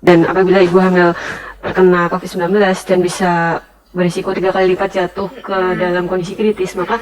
Dan apabila ibu hamil terkena COVID-19 dan bisa berisiko 3 kali lipat jatuh ke dalam kondisi kritis, maka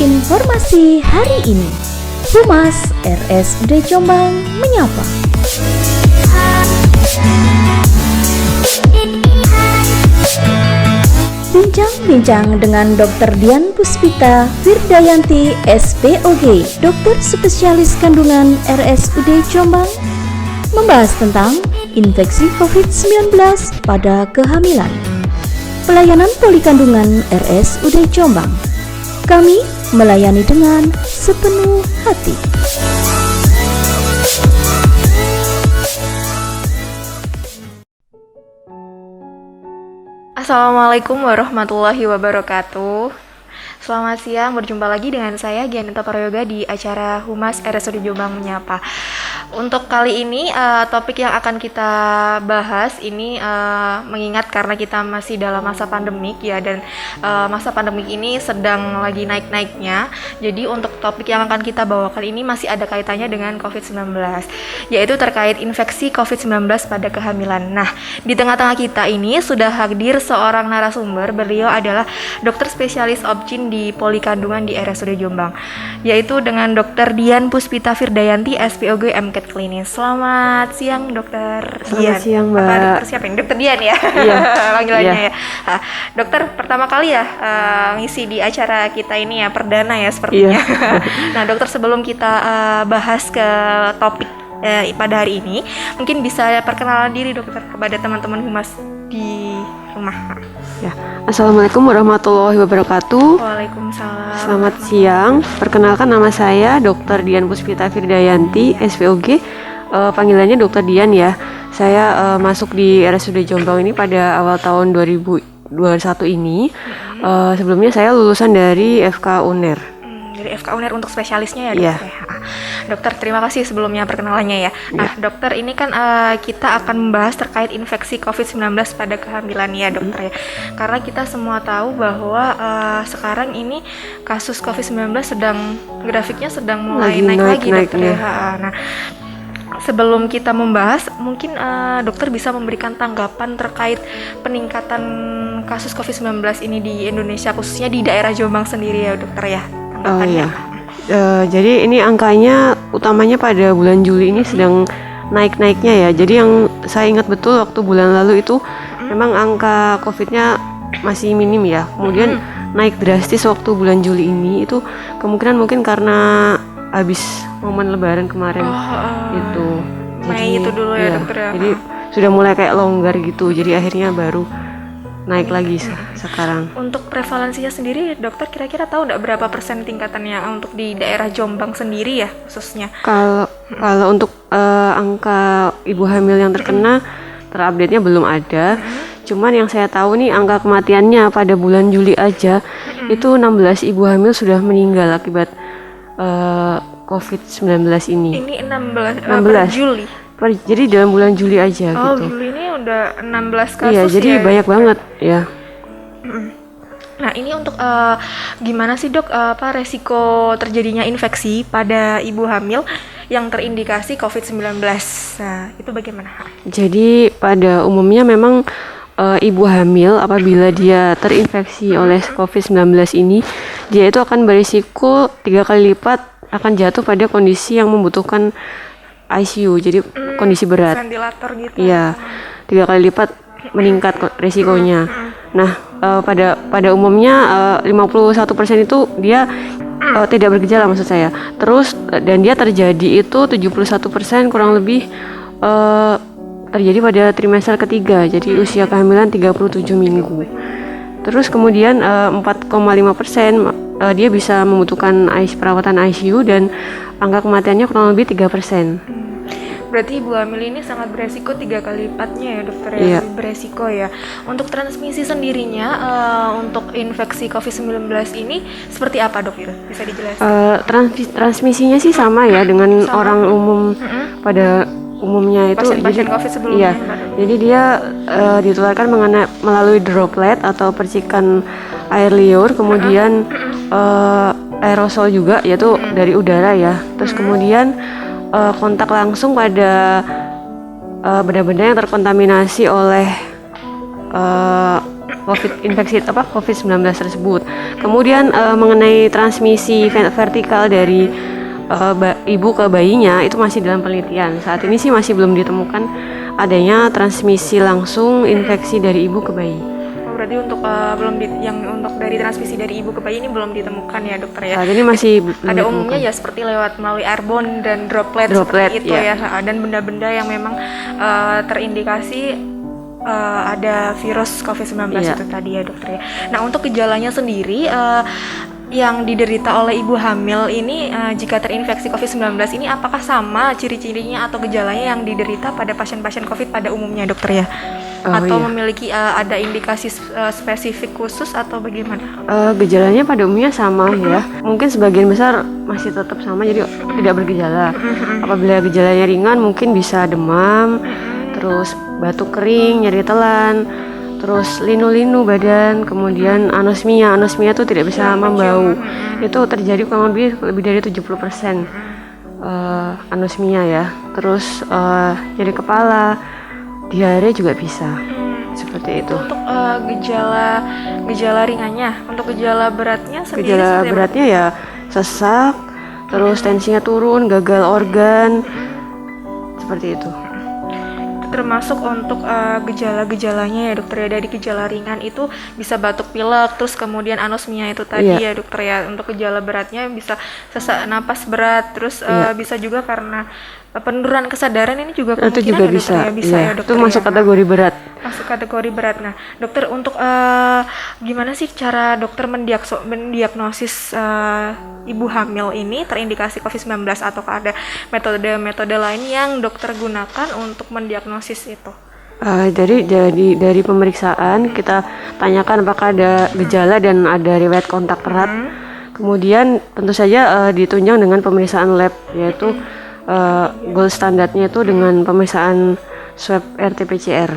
Informasi hari ini, Humas RSUD Jombang menyapa. Bincang-bincang dengan Dr. Dian Puspita Firdayanti SPOG, dokter spesialis kandungan RSUD Jombang, membahas tentang infeksi COVID-19 pada kehamilan. Pelayanan polikandungan RSUD Jombang. Kami melayani dengan sepenuh hati. Assalamualaikum warahmatullahi wabarakatuh. Selamat siang, berjumpa lagi dengan saya Gianita Prayoga di acara Humas RSUD Jombang Menyapa. Untuk kali ini topik yang akan kita bahas ini mengingat karena kita masih dalam masa pandemik ya, dan masa pandemik ini sedang lagi naik-naiknya. Jadi untuk topik yang akan kita bawakan ini masih ada kaitannya dengan COVID-19, yaitu terkait infeksi COVID-19 pada kehamilan. Nah, di tengah-tengah kita ini sudah hadir seorang narasumber. Beliau adalah dokter spesialis obgyn di polikandungan di RSUD Jombang, yaitu dengan Dr. Dian Puspita Firdayanti SPOG MCAT Klinis. Selamat siang, Dokter Dian. Selamat siang, Mbak. Dokter siapa ini? Dokter Dian ya? Iya. Panggilannya Iya. ya. Dokter pertama kali ya ngisi di acara kita ini ya, perdana ya sepertinya. Iya. Nah, dokter, sebelum kita bahas ke topik pada hari ini, mungkin bisa perkenalan diri dokter kepada teman-teman humas di rumah. Ya. Assalamualaikum warahmatullahi wabarakatuh. Waalaikumsalam. Selamat siang. Perkenalkan, nama saya Dr. Dian Puspita Firdayanti SPOG. Panggilannya Dr. Dian ya. Saya masuk di RSUD Jombang ini pada awal tahun 2021 ini. Sebelumnya saya lulusan dari FK UNER. Dari FK UNER untuk spesialisnya ya, Iya. dokter. Dokter, terima kasih sebelumnya perkenalannya ya. Nah, dokter, ini kan kita akan membahas terkait infeksi COVID-19 pada kehamilan ya, dokter ya. Karena kita semua tahu bahwa sekarang ini kasus COVID-19 grafiknya sedang mulai naik lagi, dokter ya. Nah, sebelum kita membahas, mungkin dokter bisa memberikan tanggapan terkait peningkatan kasus COVID-19 ini di Indonesia, khususnya di daerah Jombang sendiri ya, dokter ya. Oh iya. Jadi ini angkanya utamanya pada bulan Juli ini sedang naik-naiknya ya. Jadi yang saya ingat betul waktu bulan lalu itu memang angka COVID-nya masih minim ya. Kemudian naik drastis waktu bulan Juli ini, itu kemungkinan mungkin karena habis momen Lebaran kemarin itu. Mei itu dulu ya, dokter ya. Jadi sudah mulai kayak longgar gitu. Jadi akhirnya baru naik lagi sekarang. Untuk prevalensinya sendiri, dokter kira-kira tahu nggak berapa persen tingkatannya untuk di daerah Jombang sendiri ya khususnya? Kalau untuk angka ibu hamil yang terkena, terupdate-nya belum ada. Cuman yang saya tahu nih, angka kematiannya pada bulan Juli aja itu 16 ibu hamil sudah meninggal akibat COVID-19 ini. Ini 16, 16. per Juli. Jadi dalam bulan Juli aja Oh, gitu. Juli ini udah 16 kasus Iya, jadi ya. banyak banget ya. Nah, ini untuk gimana sih dok, resiko terjadinya infeksi pada ibu hamil yang terindikasi COVID-19? Nah, itu bagaimana? Jadi pada umumnya memang ibu hamil apabila dia terinfeksi oleh COVID-19 ini, dia itu akan berisiko 3 kali lipat akan jatuh pada kondisi yang membutuhkan ICU, jadi kondisi berat. Ventilator gitu. Iya, 3 kali lipat meningkat resikonya. Nah, pada umumnya 51% itu dia tidak bergejala maksud saya. Terus dan dia terjadi itu 71% kurang lebih terjadi pada trimester ketiga. Jadi usia kehamilan 37 minggu. Terus kemudian 4,5% dia bisa membutuhkan perawatan ICU dan angka kematiannya kurang lebih 3%. Berarti ibu hamil ini sangat beresiko 3 kali lipatnya ya dokter ya, Iya. lebih beresiko ya. Untuk transmisi sendirinya, untuk infeksi COVID-19 ini seperti apa dok? Bisa dijelaskan? Transmisinya sih sama ya dengan orang umum pada umumnya itu. Pasien-pasien Jadi, COVID sebelumnya. iya, jadi dia ditularkan melalui droplet atau percikan air liur, kemudian aerosol juga, yaitu dari udara ya. Terus kemudian kontak langsung pada benda-benda yang terkontaminasi oleh COVID-19 tersebut. Kemudian mengenai transmisi vertikal dari ibu ke bayinya itu masih dalam penelitian. Saat ini sih masih belum ditemukan adanya transmisi langsung infeksi dari ibu ke bayi. Berarti untuk untuk dari transmisi dari ibu ke bayi ini belum ditemukan ya dokter ya. Saat ini masih belum Pada ditemukan. umumnya ya seperti lewat melalui airborne dan droplet seperti itu ya. Dan benda-benda yang memang terindikasi ada virus COVID-19 itu tadi ya dokter ya. Nah, untuk gejalanya sendiri yang diderita oleh ibu hamil ini jika terinfeksi COVID-19 ini apakah sama ciri-cirinya atau gejalanya yang diderita pada pasien-pasien COVID pada umumnya dokter ya? Atau memiliki ada indikasi spesifik khusus atau bagaimana? Gejalanya pada umumnya sama ya. Mungkin sebagian besar masih tetap sama, jadi tidak bergejala. Apabila gejalanya ringan mungkin bisa demam, terus batuk kering, nyeri telan, terus linu-linu badan, kemudian anosmia. Anosmia itu tidak bisa membau. Itu terjadi kurang lebih dari 70% anosmia ya. Terus nyeri kepala, diare juga bisa. Seperti itu. Untuk gejala ringannya, untuk gejala beratnya sendiri Gejala seperti apa? beratnya ya sesak, terus tensinya turun, gagal organ, seperti itu. Termasuk untuk gejala-gejalanya ya dokter ya, dari gejala ringan itu bisa batuk pilek, terus kemudian anosmia itu tadi ya dokter ya. Untuk gejala beratnya bisa sesak napas berat, terus bisa juga karena penurunan kesadaran, ini juga kemungkinan Itu juga ya, bisa, dokter ya, bisa ya dokter itu masuk ya. kategori berat. Masuk kategori berat. Nah dokter, untuk gimana sih cara dokter mendiagnosis ibu hamil ini terindikasi COVID-19, ataukah ada metode-metode lain yang dokter gunakan untuk mendiagnosis itu? Dari pemeriksaan kita tanyakan apakah ada gejala dan ada riwayat kontak erat. Kemudian tentu saja ditunjang dengan pemeriksaan lab, yaitu gold standarnya itu dengan pemeriksaan swab RT-PCR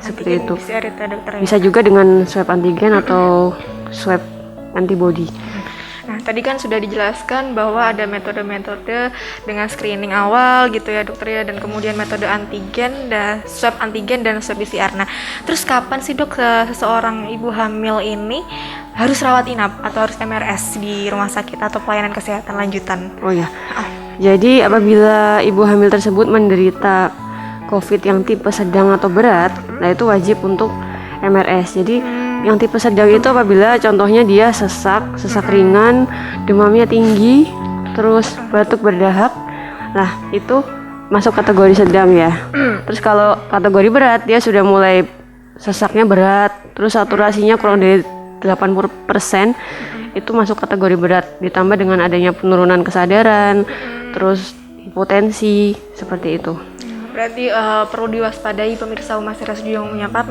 seperti itu. PCR itu, dokter ya? Bisa juga dengan swab antigen atau swab antibody. Nah, tadi kan sudah dijelaskan bahwa ada metode-metode dengan screening awal gitu ya dokter ya, dan kemudian metode antigen dan swab antigen dan swab PCR. Nah, terus kapan sih dok seseorang ibu hamil ini harus rawat inap atau harus MRS di rumah sakit atau pelayanan kesehatan lanjutan? Oh ya, jadi apabila ibu hamil tersebut menderita COVID yang tipe sedang atau berat, nah itu wajib untuk MRS. Jadi yang tipe sedang itu apabila contohnya dia sesak ringan, demamnya tinggi, terus batuk berdahak, nah itu masuk kategori sedang ya. Terus kalau kategori berat, dia sudah mulai sesaknya berat, terus saturasinya kurang dari 80%, itu masuk kategori berat. Ditambah dengan adanya penurunan kesadaran, terus hipotensi, seperti itu. Berarti perlu diwaspadai pemirsa Humas RSUD Jombang Menyapa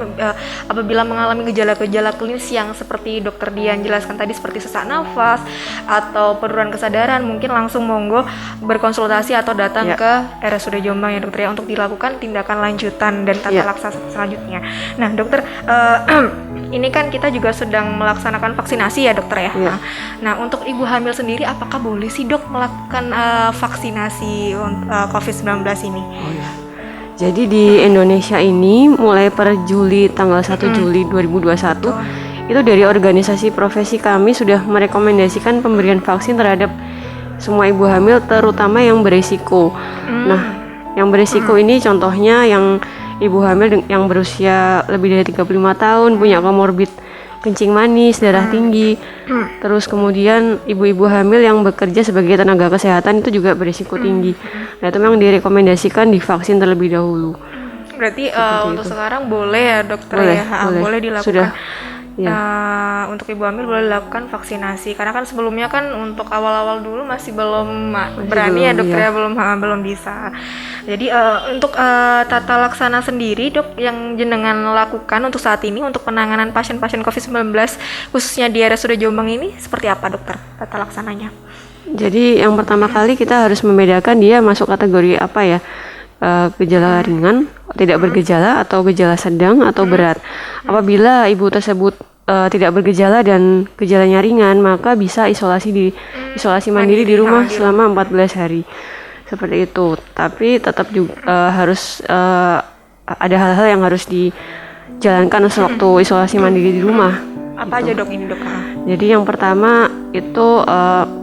apabila mengalami gejala-gejala klinis yang seperti Dokter Dian jelaskan tadi, seperti sesak nafas atau penurunan kesadaran, mungkin langsung monggo berkonsultasi atau datang ke RSUD Jombang ya dokter ya, untuk dilakukan tindakan lanjutan dan tata laksana selanjutnya. Nah dokter, ini kan kita juga sedang melaksanakan vaksinasi ya dokter ya. Nah untuk ibu hamil sendiri, apakah boleh sih dok melakukan vaksinasi COVID-19 ini? Jadi di Indonesia ini mulai per Juli, tanggal 1 Juli 2021 itu dari organisasi profesi kami sudah merekomendasikan pemberian vaksin terhadap semua ibu hamil, terutama yang berisiko. Nah, yang berisiko ini contohnya yang ibu hamil yang berusia lebih dari 35 tahun, punya komorbid kencing manis, darah tinggi. Terus kemudian ibu-ibu hamil yang bekerja sebagai tenaga kesehatan itu juga berisiko tinggi. Nah, itu memang direkomendasikan divaksin terlebih dahulu. Berarti untuk sekarang boleh ya dokter boleh dilakukan. Sudah. Untuk ibu hamil boleh dilakukan vaksinasi, karena kan sebelumnya kan untuk awal-awal dulu masih belum berani ya dokter ya, belum bisa. Jadi untuk tata laksana sendiri dok yang jenengan lakukan untuk saat ini untuk penanganan pasien-pasien COVID-19 khususnya di RSUD Jombang ini seperti apa dokter tata laksananya? Jadi yang pertama kali kita harus membedakan dia masuk kategori apa ya, gejala ringan, tidak bergejala, atau gejala sedang atau berat. Apabila ibu tersebut tidak bergejala dan gejalanya ringan, maka bisa isolasi mandiri di rumah selama 14 hari. Seperti itu. Tapi tetap juga harus ada hal-hal yang harus dijalankan sewaktu isolasi mandiri di rumah. Apa aja dok ini dok? Jadi yang pertama itu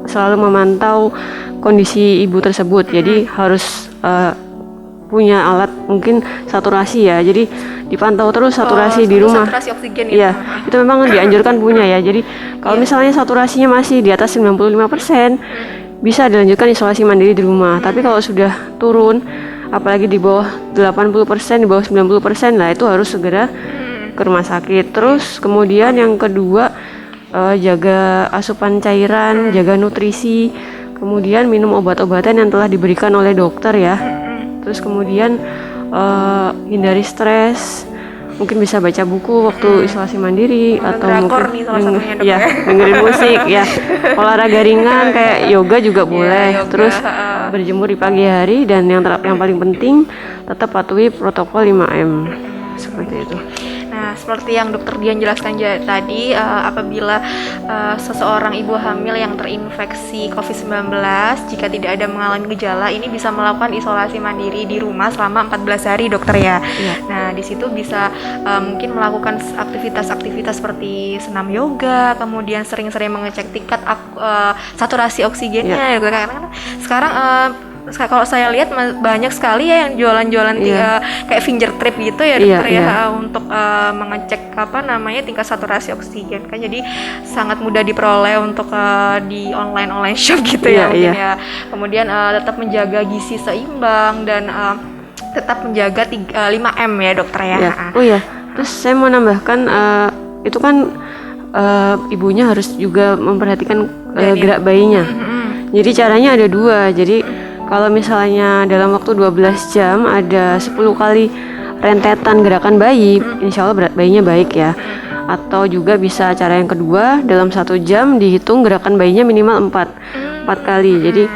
selalu memantau kondisi ibu tersebut. Jadi harus punya alat mungkin saturasi ya, jadi dipantau terus saturasi di rumah. Saturasi oksigen ya. Itu memang dianjurkan punya ya. Jadi kalau misalnya saturasinya masih di atas 95%, bisa dilanjutkan isolasi mandiri di rumah. Tapi kalau sudah turun, apalagi di bawah 80%, di bawah 90%, lah itu harus segera ke rumah sakit. Terus kemudian yang kedua, jaga asupan cairan, jaga nutrisi, kemudian minum obat-obatan yang telah diberikan oleh dokter ya. Terus kemudian hindari stres, mungkin bisa baca buku waktu isolasi mandiri, atau mungkin dengerin musik ya, olahraga ringan kayak yoga juga boleh. Terus berjemur di pagi hari, dan yang paling penting tetap patuhi protokol 5M seperti itu. Nah, seperti yang dokter Dian jelaskan tadi, apabila seseorang ibu hamil yang terinfeksi COVID-19, jika tidak ada mengalami gejala, ini bisa melakukan isolasi mandiri di rumah selama 14 hari dokter ya. Nah, di situ bisa mungkin melakukan aktivitas-aktivitas seperti senam yoga, kemudian sering-sering mengecek tingkat saturasi oksigennya. Karena kan sekarang kalau saya lihat banyak sekali ya yang jualan-jualan kayak finger trip gitu ya dokter untuk mengecek tingkat saturasi oksigen kan, jadi sangat mudah diperoleh untuk di online shop gitu mungkin ya. Kemudian tetap menjaga gizi seimbang dan tetap menjaga 5M ya dokter ya. Terus saya mau nambahkan itu kan ibunya harus juga memperhatikan gerak bayinya. Jadi caranya ada 2. Jadi kalau misalnya dalam waktu 12 jam ada 10 kali rentetan gerakan bayi, insya Allah berat bayinya baik ya. Atau juga bisa cara yang kedua, dalam 1 jam dihitung gerakan bayinya minimal 4 kali. Jadi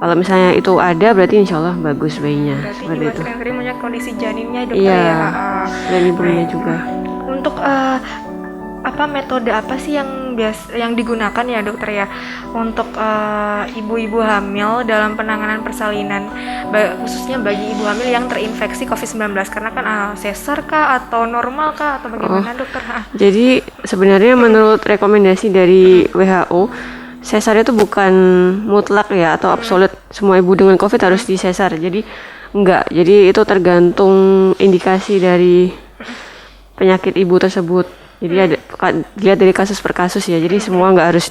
kalau misalnya itu ada, berarti insya Allah bagus bayinya. Berarti seperti itu. Sering melihat kondisi janinnya dokter ya. Dan ibunya juga. Untuk metode apa sih yang digunakan ya dokter ya untuk ibu-ibu hamil dalam penanganan persalinan, khususnya bagi ibu hamil yang terinfeksi COVID-19, karena kan sesar kah atau normal kah atau bagaimana dokter? Jadi sebenarnya menurut rekomendasi dari WHO, sesar itu bukan mutlak ya atau absolut semua ibu dengan COVID harus disesar. Jadi enggak. Jadi itu tergantung indikasi dari penyakit ibu tersebut. Jadi dilihat dari kasus per kasus ya. Jadi semua nggak harus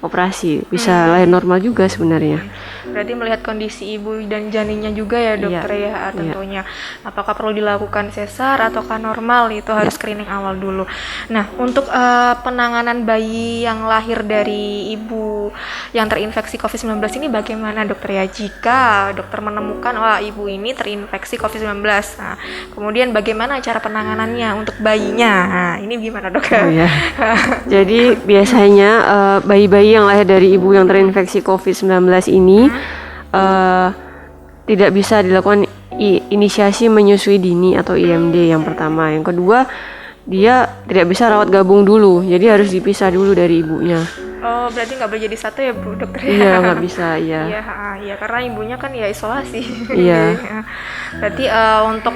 operasi, bisa lahir normal juga sebenarnya. Berarti melihat kondisi ibu dan janinnya juga ya dokter ya tentunya. Apakah perlu dilakukan sesar ataukah normal, itu harus screening awal dulu. Nah, untuk penanganan bayi yang lahir dari ibu yang terinfeksi COVID-19 ini bagaimana dokter ya? Jika dokter menemukan ibu ini terinfeksi COVID-19, nah, kemudian bagaimana cara penanganannya untuk bayinya? Nah, ini gimana dokter? Jadi biasanya bayi-bayi yang lahir dari ibu yang terinfeksi COVID-19 ini tidak bisa dilakukan inisiasi menyusui dini atau IMD yang pertama. Yang kedua, dia tidak bisa rawat gabung dulu, jadi harus dipisah dulu dari ibunya. Oh, berarti nggak boleh jadi satu ya Bu dokter? Iya, nggak bisa, iya. Iya, karena ibunya kan ya isolasi. Iya. Berarti untuk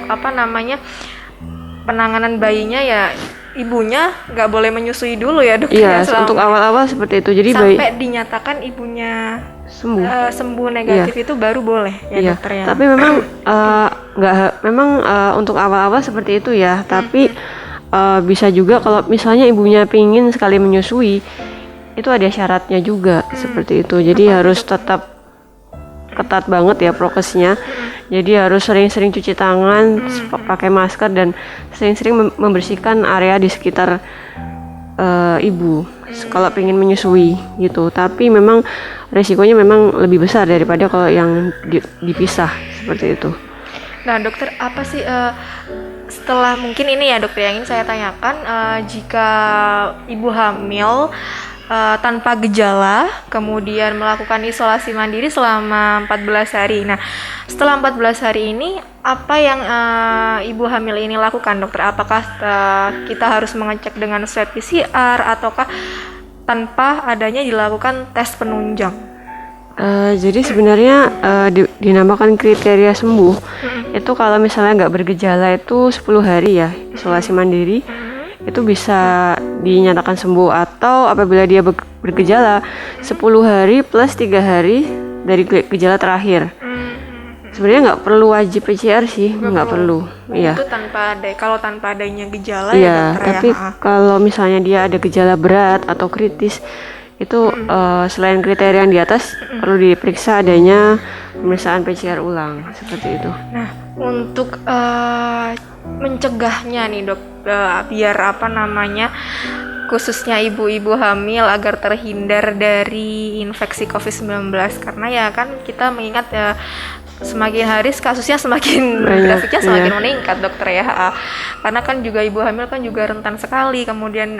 penanganan bayinya ya ibunya nggak boleh menyusui dulu ya dokter? Iya, untuk awal-awal seperti itu. Jadi sampai dinyatakan ibunya sembuh negatif itu baru boleh ya dokter ya. Tapi memang untuk awal-awal seperti itu ya. Tapi bisa juga kalau misalnya ibunya pingin sekali menyusui, itu ada syaratnya juga seperti itu. Jadi harus tetap ketat banget ya prokesnya. Jadi harus sering-sering cuci tangan, pakai masker, dan sering-sering membersihkan area di sekitar ibu kalau pengen menyusui gitu. Tapi memang resikonya memang lebih besar daripada kalau yang dipisah seperti itu. Nah dokter, apa sih setelah mungkin ini ya dokter yang ingin saya tanyakan, jika ibu hamil tanpa gejala kemudian melakukan isolasi mandiri selama 14 hari. Nah, setelah 14 hari ini apa yang ibu hamil ini lakukan dokter? Apakah kita harus mengecek dengan swab PCR ataukah tanpa adanya dilakukan tes penunjang? Jadi sebenarnya dinamakan kriteria sembuh itu kalau misalnya nggak bergejala itu 10 hari ya isolasi mandiri, itu bisa dinyatakan sembuh. Atau apabila dia bergejala 10 hari plus 3 hari dari gejala terakhir. Sebenarnya nggak perlu wajib PCR sih, nggak perlu. Iya. Itu kalau tanpa adanya gejala ya dokter. Tapi kalau misalnya dia ada gejala berat atau kritis, itu selain kriteria yang di atas perlu diperiksa adanya pemeriksaan PCR ulang seperti itu. Nah, untuk mencegahnya nih dok, biar khususnya ibu-ibu hamil agar terhindar dari infeksi COVID-19, karena ya kan kita mengingat ya semakin hari kasusnya semakin grafiknya semakin meningkat dokter ya, karena kan juga ibu hamil kan juga rentan sekali, kemudian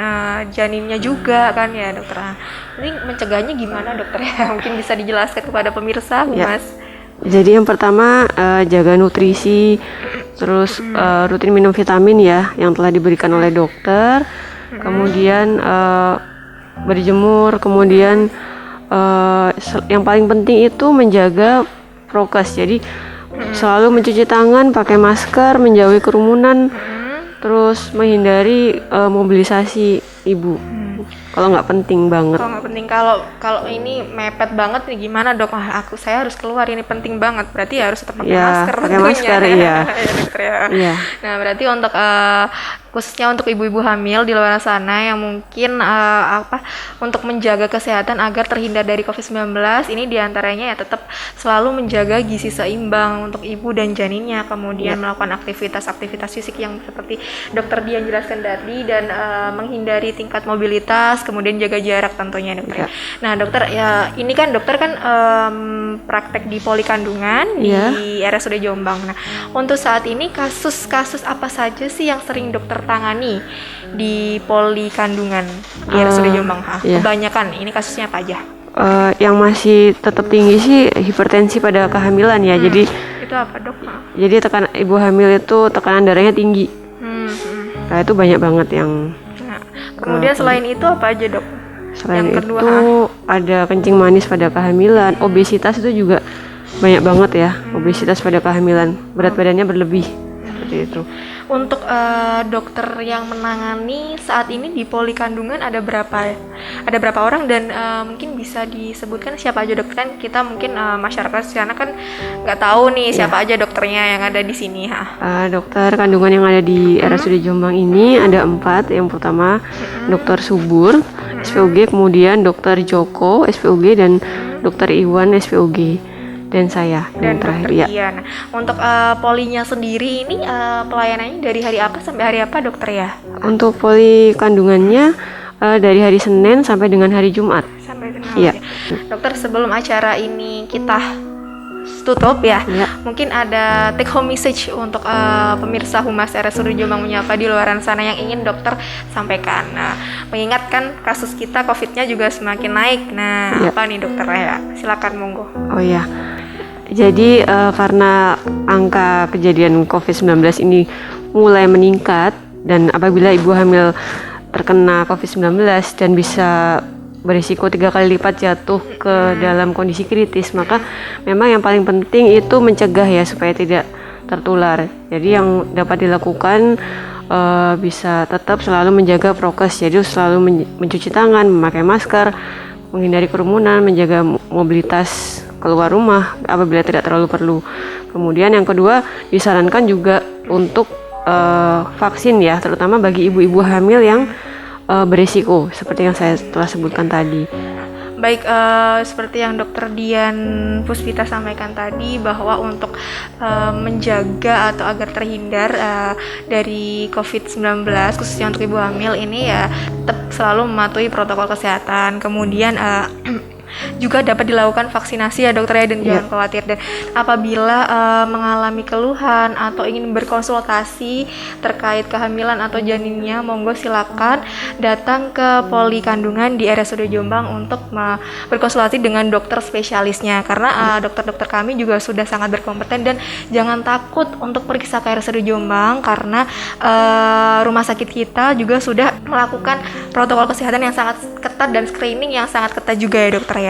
janinnya juga kan ya dokter. Ini mencegahnya gimana dokter ya? Mungkin bisa dijelaskan kepada pemirsa Mas. Jadi yang pertama jaga nutrisi, terus rutin minum vitamin ya yang telah diberikan oleh dokter, kemudian berjemur, kemudian yang paling penting itu menjaga prokes. Jadi selalu mencuci tangan, pakai masker, menjauhi kerumunan, terus menghindari mobilisasi ibu. Kalau nggak penting banget. Kalau ini mepet banget nih gimana dok? Saya harus keluar, ini penting banget. Berarti harus tetap pakai masker. Pakai masker ya. Ya. Nah berarti untuk khususnya untuk ibu-ibu hamil di luar sana yang mungkin untuk menjaga kesehatan agar terhindar dari COVID-19, ini diantaranya ya tetap selalu menjaga gizi seimbang untuk ibu dan janinnya, kemudian melakukan aktivitas fisik yang seperti dokter Dian jelaskan tadi, dan menghindari tingkat mobilitas, kemudian jaga jarak tentunya dokter. Nah dokter ya ini kan dokter kan praktek di poli kandungan di RSUD Jombang. Nah untuk saat ini kasus-kasus apa saja sih yang sering dokter tangani di poli kandungan di RSUD Jombang? Kebanyakan ini kasusnya apa aja? Yang masih tetap tinggi sih hipertensi pada kehamilan ya. Jadi itu apa dok? Jadi ibu hamil itu tekanan darahnya tinggi. Nah itu banyak banget yang. Kemudian selain itu apa aja dok? Selain yang kedua, itu ada kencing manis pada kehamilan, obesitas itu juga banyak banget ya. Obesitas pada kehamilan, berat badannya berlebih seperti itu. Untuk dokter yang menangani saat ini di poli kandungan ada berapa orang, dan mungkin bisa disebutkan siapa aja dokter? Kan kita mungkin masyarakat di sana kan nggak tahu nih siapa aja dokternya yang ada di sini. Dokter kandungan yang ada di RSUD Jombang ini ada 4. Yang pertama dokter Subur, SPOG, kemudian Dokter Joko SPOG dan Dokter Iwan SPOG, dan saya Dan yang terakhir dokter ya. Dian. Untuk polinya sendiri ini pelayanannya dari hari apa sampai hari apa dokter ya? Untuk poli kandungannya dari hari Senin sampai dengan hari Jumat. Sampai dengan Iya. Dokter, sebelum acara ini kita tutup ya, Iya. mungkin ada take home message untuk pemirsa Humas RSUD Jombang Menyapa di luar sana yang ingin dokter sampaikan. Nah, mengingatkan kasus kita COVID-nya juga semakin naik. Nah, Iya. apa nih dokter ya? Silakan monggo. Oh ya. Jadi karena angka kejadian COVID-19 ini mulai meningkat, dan apabila ibu hamil terkena COVID-19 dan bisa berisiko 3 kali lipat jatuh ke dalam kondisi kritis, maka memang yang paling penting itu mencegah ya, supaya tidak tertular. Jadi yang dapat dilakukan bisa tetap selalu menjaga prokes, jadi selalu mencuci tangan, memakai masker, menghindari kerumunan, menjaga mobilitas keluar rumah apabila tidak terlalu perlu. Kemudian yang kedua, disarankan juga untuk vaksin ya, terutama bagi ibu-ibu hamil yang berisiko seperti yang saya telah sebutkan tadi. Baik, seperti yang Dokter Dian Puspita sampaikan tadi, bahwa untuk menjaga atau agar terhindar dari COVID-19 khususnya untuk ibu hamil ini ya, tetap selalu mematuhi protokol kesehatan. Kemudian juga dapat dilakukan vaksinasi ya dokter ya, dan jangan khawatir. Dan apabila mengalami keluhan atau ingin berkonsultasi terkait kehamilan atau janinnya, monggo silakan datang ke poli kandungan di RSUD Jombang untuk berkonsultasi dengan dokter spesialisnya, karena dokter-dokter kami juga sudah sangat berkompeten. Dan jangan takut untuk periksa ke RSUD Jombang, karena rumah sakit kita juga sudah melakukan protokol kesehatan yang sangat ketat dan screening yang sangat ketat juga ya dokter ya.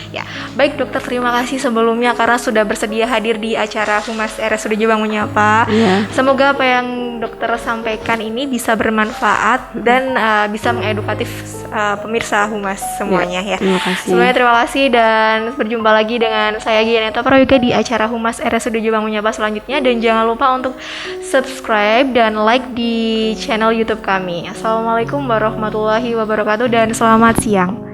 Ya. Baik dokter, terima kasih sebelumnya karena sudah bersedia hadir di acara Humas RSUD Jombang Menyapa. Semoga apa yang dokter sampaikan ini bisa bermanfaat dan bisa mengedukatif pemirsa Humas semuanya ya. Terima kasih. Semuanya terima kasih, dan berjumpa lagi dengan saya Gianeta Prayoga di acara Humas RSUD Jombang Menyapa selanjutnya. Dan jangan lupa untuk subscribe dan like di channel YouTube kami. Assalamualaikum warahmatullahi wabarakatuh dan selamat siang.